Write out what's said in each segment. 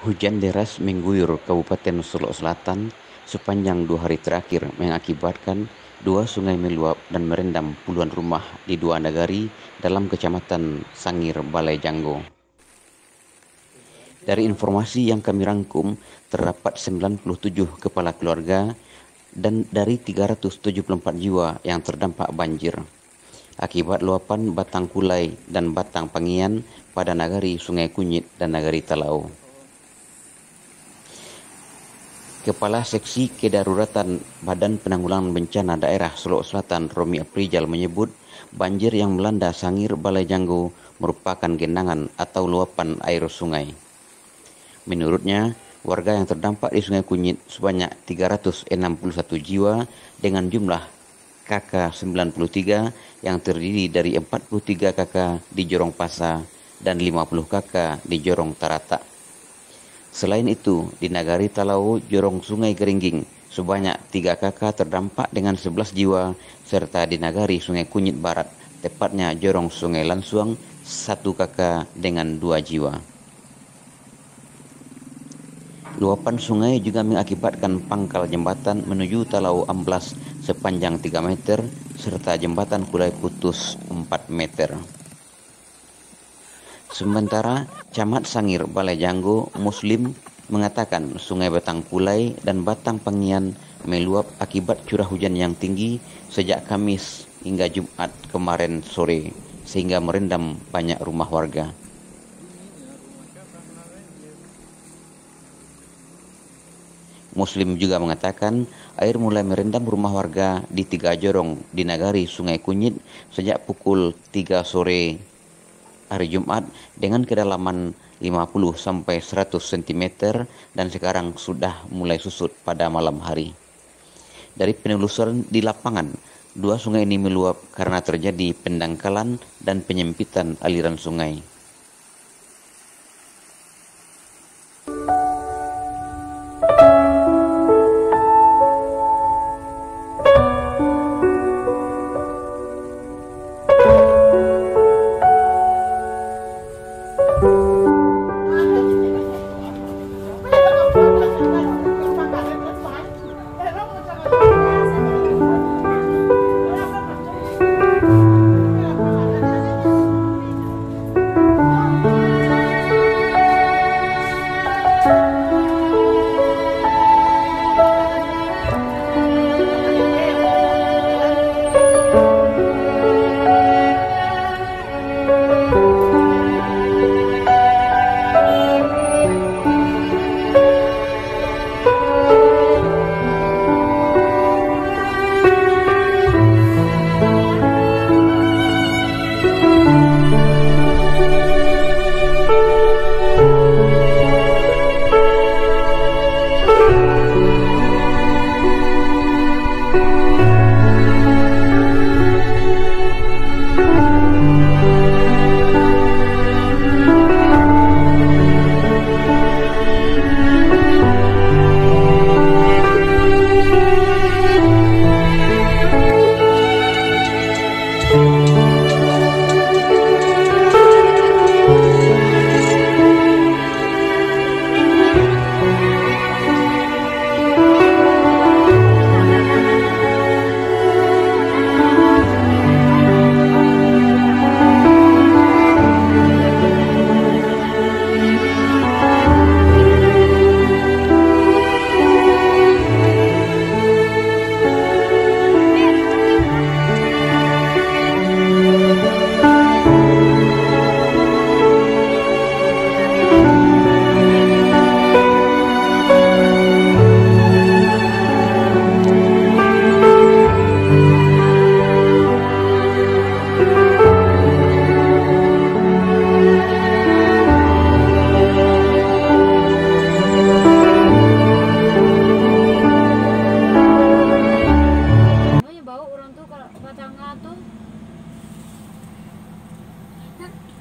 Hujan deras mengguyur Kabupaten Solok Selatan sepanjang 2 hari terakhir mengakibatkan 2 sungai meluap dan merendam puluhan rumah di 2 nagari dalam Kecamatan Sangir, Balai Janggo. Dari informasi yang kami rangkum, terdapat 97 kepala keluarga dan dari 374 jiwa yang terdampak banjir akibat luapan Batang Kulai dan Batang Pangian pada nagari Sungai Kunyit dan nagari Talau. Kepala Seksi Kedaruratan Badan Penanggulangan Bencana Daerah Solok Selatan Romi Aprijal menyebut banjir yang melanda Sangir Balai Janggo merupakan genangan atau luapan air sungai. Menurutnya, warga yang terdampak di Sungai Kunyit sebanyak 361 jiwa dengan jumlah KK 93 yang terdiri dari 43 KK di Jorong Pasa dan 50 KK di Jorong Taratak. Selain itu, di nagari Talau Jorong Sungai Geringging sebanyak 3 KK terdampak dengan 11 jiwa, serta di nagari Sungai Kunyit Barat, tepatnya Jorong Sungai Lansuang, 1 KK dengan 2 jiwa. Luapan sungai juga mengakibatkan pangkal jembatan menuju Talau amblas sepanjang 3 meter, serta jembatan Kulai putus 4 meter. Sementara Camat Sangir Balai Janggo Muslim mengatakan Sungai Batang Kulai dan Batang Pangian meluap akibat curah hujan yang tinggi sejak Kamis hingga Jumat kemarin sore sehingga merendam banyak rumah warga. Muslim juga mengatakan air mulai merendam rumah warga di 3 jorong di nagari Sungai Kunyit sejak pukul 3 sore hari Jumat dengan kedalaman 50 sampai 100 cm dan sekarang sudah mulai susut pada malam hari. Dari penelusuran di lapangan, 2 sungai ini meluap karena terjadi pendangkalan dan penyempitan aliran sungai.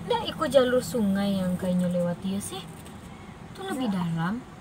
Dah ikut jalur sungai yang kayaknya lewat dia sih. Itu lebih dalam.